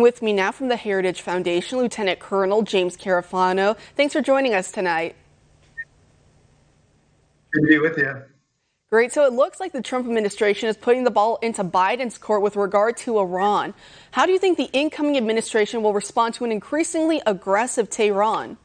With me now from the Heritage Foundation, Lieutenant Colonel James Carafano. Thanks for joining us tonight. Good to be with you. Great. So it looks like the Trump administration is putting the ball into Biden's court with regard to Iran. How do you think the incoming administration will respond to an increasingly aggressive Tehran?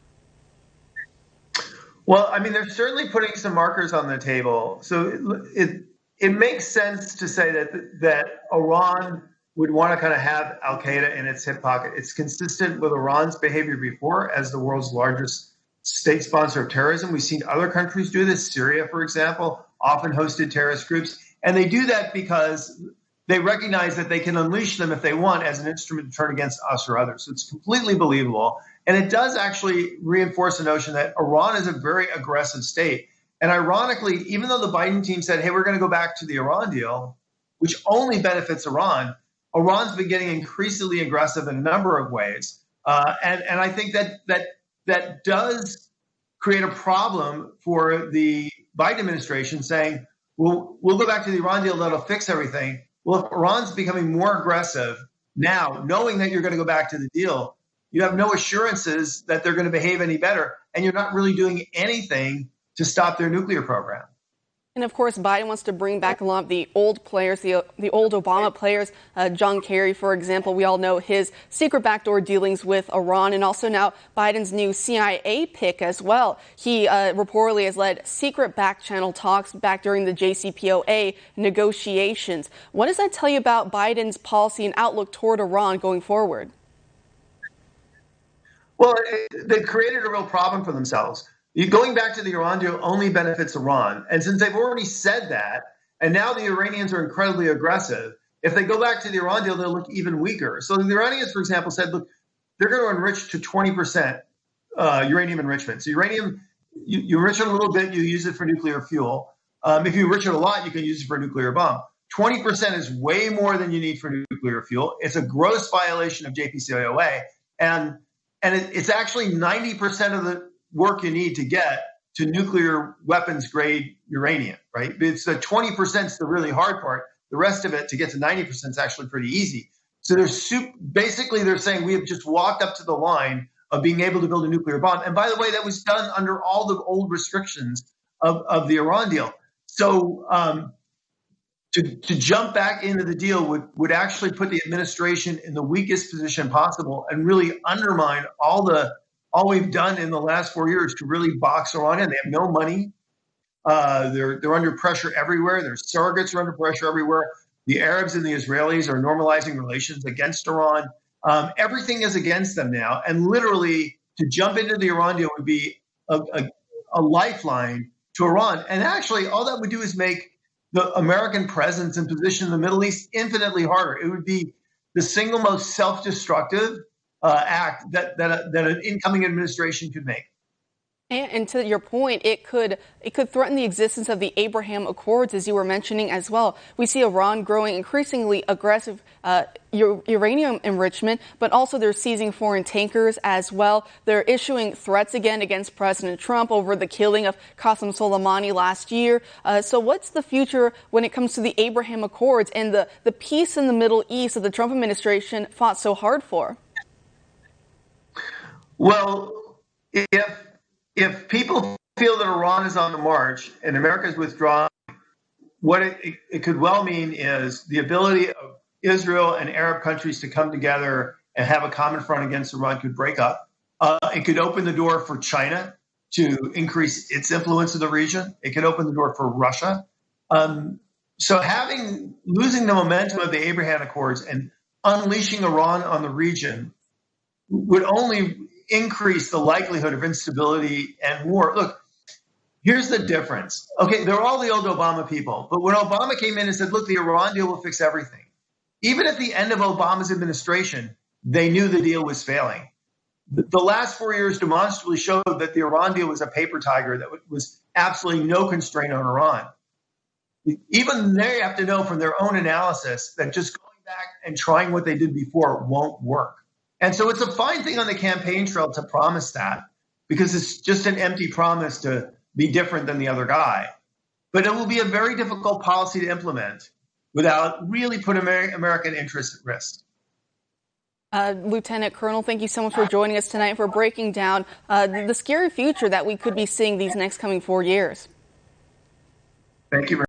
Well, I mean, they're certainly putting some markers on the table. So it makes sense to say that Iran would want to kind of have al-Qaeda in its hip pocket. It's consistent with Iran's behavior before as the world's largest state sponsor of terrorism. We've seen other countries do this. Syria, for example, often hosted terrorist groups. And they do that because they recognize that they can unleash them if they want as an instrument to turn against us or others. So it's completely believable. And it does actually reinforce the notion that Iran is a very aggressive state. And ironically, even though the Biden team said, hey, we're going to go back to the Iran deal, which only benefits Iran, Iran's been getting increasingly aggressive in a number of ways. And I think that does create a problem for the Biden administration saying, well, we'll go back to the Iran deal, that'll fix everything. Well, if Iran's becoming more aggressive now, knowing that you're going to go back to the deal, you have no assurances that they're going to behave any better, and you're not really doing anything to stop their nuclear program. And of course, Biden wants to bring back a lot of the old players, the old Obama players. John Kerry, for example, we all know his secret backdoor dealings with Iran, and also now Biden's new CIA pick as well. He reportedly has led secret back channel talks back during the JCPOA negotiations. What does that tell you about Biden's policy and outlook toward Iran going forward? Well, they've created a real problem for themselves. Going back to the Iran deal only benefits Iran. And since they've already said that, and now the Iranians are incredibly aggressive, if they go back to the Iran deal, they'll look even weaker. So the Iranians, for example, said, look, they're going to enrich to 20% uranium enrichment. So uranium, you enrich it a little bit, you use it for nuclear fuel. If you enrich it a lot, you can use it for a nuclear bomb. 20% is way more than you need for nuclear fuel. It's a gross violation of JCPOA. And it's actually 90% of the work you need to get to nuclear weapons grade uranium, right? It's the 20% is the really hard part. The rest of it to get to 90% is actually pretty easy. So they're saying we have just walked up to the line of being able to build a nuclear bomb. And by the way, that was done under all the old restrictions of the Iran deal. So to jump back into the deal would actually put the administration in the weakest position possible and really undermine all we've done in the last 4 years to really box Iran in. They have no money. They're under pressure everywhere. Their surrogates are under pressure everywhere. The Arabs and the Israelis are normalizing relations against Iran. Everything is against them now. And literally, to jump into the Iran deal would be a lifeline to Iran. And actually, all that would do is make the American presence and position in the Middle East infinitely harder. It would be the single most self-destructive act that an incoming administration could make. And to your point, it could threaten the existence of the Abraham Accords, as you were mentioning as well. We see Iran growing increasingly aggressive uranium enrichment, but also they're seizing foreign tankers as well. They're issuing threats again against President Trump over the killing of Qasem Soleimani last year. So what's the future when it comes to the Abraham Accords and the peace in the Middle East that the Trump administration fought so hard for? Well, if people feel that Iran is on the march and America is withdrawn, what it could well mean is the ability of Israel and Arab countries to come together and have a common front against Iran could break up. It could open the door for China to increase its influence in the region. It could open the door for Russia. So losing the momentum of the Abraham Accords and unleashing Iran on the region would only increase the likelihood of instability and war. Look, here's the difference. Okay, they're all the old Obama people. But when Obama came in and said, look, the Iran deal will fix everything, even at the end of Obama's administration, they knew the deal was failing. The last 4 years demonstrably showed that the Iran deal was a paper tiger, that was absolutely no constraint on Iran. Even they have to know from their own analysis that just going back and trying what they did before won't work. And so it's a fine thing on the campaign trail to promise that, because it's just an empty promise to be different than the other guy. But it will be a very difficult policy to implement without really putting American interests at risk. Lieutenant Colonel, thank you so much for joining us tonight, for breaking down the scary future that we could be seeing these next coming 4 years. Thank you very much.